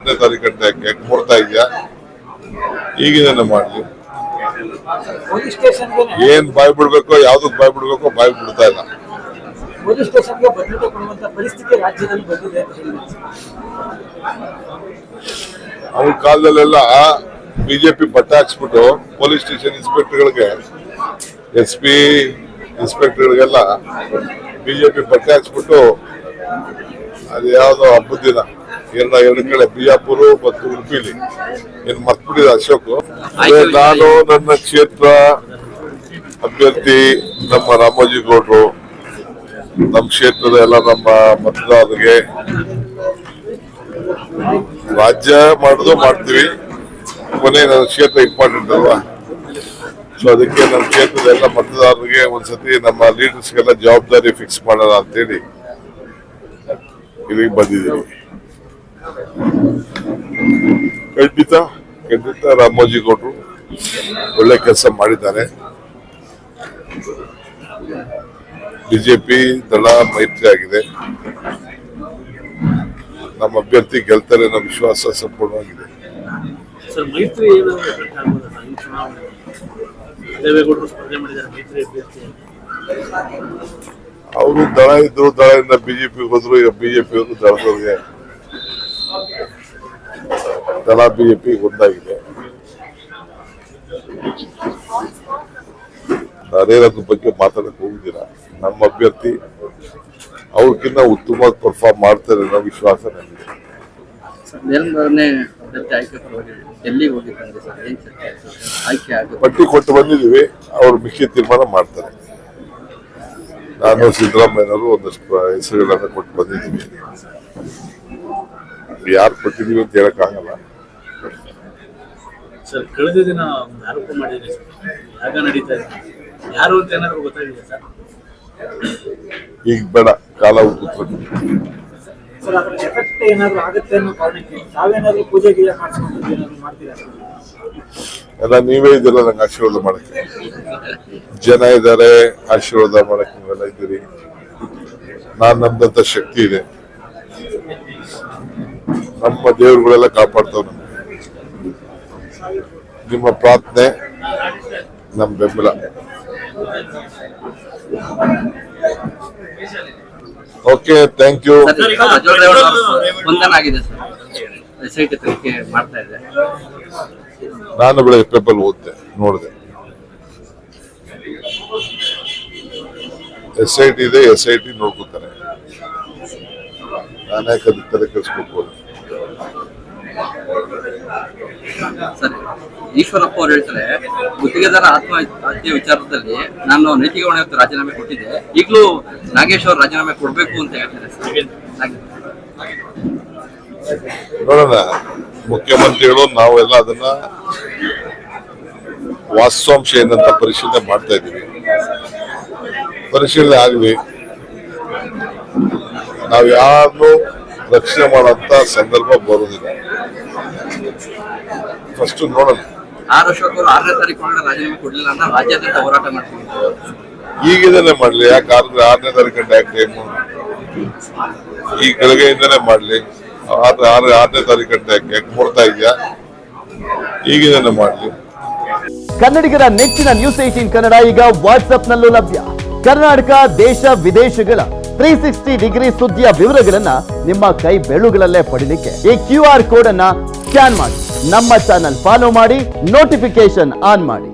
6ನೇ ತಾರೀಕು ಗಂಟೆ ಯಾಕೆ ಕೊಡ್ತಾ ಇದೆಯಾ? ಈಗಿನ ಮಾಡ್ಲಿ. ಏನ್ ಬಾಯ್ ಬಿಡ್ಬೇಕೋ, ಯಾವ್ದಕ್ ಬಾಯ್ ಬಿಡ್ಬೇಕೋ ಬಾಯ್ ಬಿಡ್ತಾ ಇಲ್ಲ. ಅವ್ರ ಕಾಲದಲ್ಲೆಲ್ಲ ಬಿಜೆಪಿ ಬಟ್ಟೆ ಹಾಕ್ಸ್ಬಿಟ್ಟು ಪೊಲೀಸ್ ಸ್ಟೇಷನ್ ಇನ್ಸ್ಪೆಕ್ಟರ್ಗಳಿಗೆ, SP ಇನ್ಸ್ಪೆಕ್ಟರ್ಗಳಿಗೆಲ್ಲ ಬಿಜೆಪಿ ಬಟ್ಟೆ ಹಾಕ್ಸ್ಬಿಟ್ಟು ಅದು ಯಾವ್ದೋ ಹಬ್ಬದ ದಿನ ಎರಡು ಕಡೆ ಬಿಜಾಪುರ ಮತ್ತು ಉಡುಪಿಲಿ ಏನ್ ಮರ್ತ್ಬಿಟ್ಟಿದೆ ಅಶೋಕ್. ನಾನು ನನ್ನ ಕ್ಷೇತ್ರ ಅಭ್ಯರ್ಥಿ ನಮ್ಮ ರಾಮೋಜಿ ಗೌಡ್ರು, ನಮ್ಮ ಕ್ಷೇತ್ರದ ಎಲ್ಲ ನಮ್ಮ ಮತದಾರರಿಗೆ ರಾಜ್ಯ ಮಾಡೋದು ಮಾಡ್ತೀವಿ, ಕೊನೆ ನನ್ನ ಕ್ಷೇತ್ರ ಇಂಪಾರ್ಟೆಂಟ್ ಅಲ್ವಾ. ಸೊ ಅದಕ್ಕೆ ನಮ್ಮ ಕ್ಷೇತ್ರದ ಎಲ್ಲ ಮತದಾರರಿಗೆ ಒಂದ್ಸತಿ ನಮ್ಮ ಲೀಡರ್ಸ್ಗೆಲ್ಲ ಜವಾಬ್ದಾರಿ ಫಿಕ್ಸ್ ಮಾಡೋಣ ಅಂತೇಳಿ ಇಲ್ಲಿಗೆ ಬಂದಿದ್ದೀವಿ. ಖಂಡಿತ ರಾಮೋಜಿ ಗೌಡ್ರು ಒಳ್ಳೆ ಕೆಲಸ ಮಾಡಿದ್ದಾರೆ. ಬಿಜೆಪಿ ದಳ ಮೈತ್ರಿ ಆಗಿದೆ. ನಮ್ಮ ಅಭ್ಯರ್ಥಿ ಗೆಲ್ತಾರೆ ಅನ್ನೋ ವಿಶ್ವಾಸ ಸಂಪೂರ್ಣವಾಗಿದೆ. ಅವರು ದಳ ಇದ್ರು, ದಳದಿಂದ ಬಿಜೆಪಿ ಹೋದ್ರು. ಈಗ ಬಿಜೆಪಿ ಅವರು ದಳದವ್ರಿಗೆ, ದಳ ಬಿಜೆಪಿ ಒಂದಾಗಿದೆ. ಅದೇನದ್ರ ಬಗ್ಗೆ ಮಾತಾಡಕ್ ಹೋಗುದಿಲ್ಲ. ನಮ್ಮ ಅಭ್ಯರ್ಥಿ ಅವ್ರಕ್ಕಿಂತ ಉತ್ತಮವಾಗಿ ಪರ್ಫಾರ್ಮ್ ಮಾಡ್ತಾರೆ ಅನ್ನೋ ವಿಶ್ವಾಸ ನನಗೆ. ಪಟ್ಟಿ ಕೊಟ್ಟು ಬಂದಿದ್ದೀವಿ, ಅವ್ರು ಮುಖ್ಯ ತೀರ್ಮಾನ ಮಾಡ್ತಾರೆ. ನಾನು ಸಿದ್ದರಾಮಯ್ಯನವರು ಒಂದಷ್ಟು ಹೆಸರುಗಳನ್ನ ಕೊಟ್ಟು ಬಂದಿದ್ದೀವಿ. ಯಾರು ಕೊಟ್ಟಿದೀವಿ ಅಂತ ಹೇಳಕ್ ಆಗಲ್ಲ. ಸರ್, ಕಳೆದ ದಿನ ಆರೋಪ ಮಾಡಿದ್ರೆ ಯಾಗ ನಡೀತಾ ಇದೆ, ಯಾರು ಅಂತ ಏನಾದ್ರು ಗೊತ್ತಾಗಿದೆ ಸರ್? ಈಗ ಬೇಡ, ಕಾಲ ಕೂತ್ಕೊಂಡು ಎಲ್ಲ ನೀವೇ ಇದ್ದೀರ ನಂಗೆ ಆಶೀರ್ವಾದ ಮಾಡಕ್ಕೆ. ಜನ ಇದ್ದಾರೆ, ಆಶೀರ್ವಾದ ಮಾಡಕ್ಕೆ ನೀವೆಲ್ಲ ಇದ್ದೀರಿ. ನಾನ್ ನಮ್ದಂತ ಶಕ್ತಿ ಇದೆ, ನಮ್ಮ ದೇವರುಗಳೆಲ್ಲ ಕಾಪಾಡ್ತಾವ. ನಿಮ್ಮ ಪ್ರಾರ್ಥನೆ, ನಮ್ಮ ಬೆಂಬಲ. Okay, thank you. ನಾನು ಬೆಳಗ್ಗೆ ಪೇಪರ್ ಓದಿದೆ, ನೋಡಿದೆ. SIT ಇದೆ, SIT ನೋಡ್ಕೊತಾರೆ. ನಾನೇ ತಲೆ ಕೆಡಿಸ್ಬೇಕು. ಈಶ್ವರಪ್ಪ ಅವರು ಹೇಳ್ತಾರೆ, ಗುತ್ತಿಗೆದಾರ ಆತ್ಮಹತ್ಯೆ ವಿಚಾರದಲ್ಲಿ ನಾನು ನೈತಿಕ ಹೊಣೆ ಹೊತ್ತು ರಾಜೀನಾಮೆ ಕೊಟ್ಟಿದ್ದೆ, ಈಗಲೂ ನಾಗೇಶ್ ಅವರು ರಾಜೀನಾಮೆ ಕೊಡಬೇಕು ಅಂತ ಹೇಳ್ತಾರೆ. ನೋಡೋಣ, ಮುಖ್ಯಮಂತ್ರಿಗಳು ನಾವೆಲ್ಲ ಅದನ್ನ ವಾಸ್ತವಾಂಶ ಏನಂತ ಪರಿಶೀಲನೆ ಮಾಡ್ತಾ ಇದ್ದೀವಿ. ಪರಿಶೀಲನೆ ಆಗಲಿ. ನಾವು ಯಾರನ್ನು ರಕ್ಷಣೆ ಮಾಡೋಂತ ಸಂದರ್ಭ ಬರುವುದಿಲ್ಲ. ಫಸ್ಟ್ ನೋಡೋಣ. ಅಶೋಕ್ ಅವರು 6ನೇ ತಾರೀಕು ರಾಜೀನಾಮೆ ಕೊಡಲಿಲ್ಲ ಅಂತ ರಾಜ್ಯಾದ್ಯಂತ ಹೋರಾಟ ಮಾಡ್ತೀವಿ. ಈಗಿಂದಲೇ ಮಾಡ್ಲಿ, ಯಾಕೆ 6ನೇ ತಾರೀಕು ಗಂಟೆ ಯಾಕೆ ಟೈಮು? ಈ ಬೆಳಗ್ಗೆಯಿಂದಲೇ ಮಾಡ್ಲಿ. 6ನೇ ತಾರೀಕು ಗಂಟೆ ಯಾಕೆ ಕೊಡ್ತಾ ಇದೆಯಾ? ಈಗಿಂದಲೇ ಮಾಡ್ಲಿ. ಕನ್ನಡಿಗರ ನೆಚ್ಚಿನ ನ್ಯೂಸ್ 18 ಕನ್ನಡ ಈಗ ವಾಟ್ಸ್ಆಪ್ನಲ್ಲೂ ಲಭ್ಯ. ಕರ್ನಾಟಕ, ದೇಶ ವಿದೇಶಗಳ 360 ಡಿಗ್ರಿ ಸುದ್ದಿಯ ವಿವರಗಳನ್ನ ನಿಮ್ಮ ಕೈ ಬೆರಳುಗಳಲ್ಲೇ ಪಡಿಲಿಕ್ಕೆ ಈ QR ಕೋಡ್ ಅನ್ನ ಸ್ಕ್ಯಾನ್ ಮಾಡಿ, ನಮ್ಮ ಚಾನಲ್ ಫಾಲೋ ಮಾಡಿ, ನೋಟಿಫಿಕೇಶನ್ ಆನ್ ಮಾಡಿ.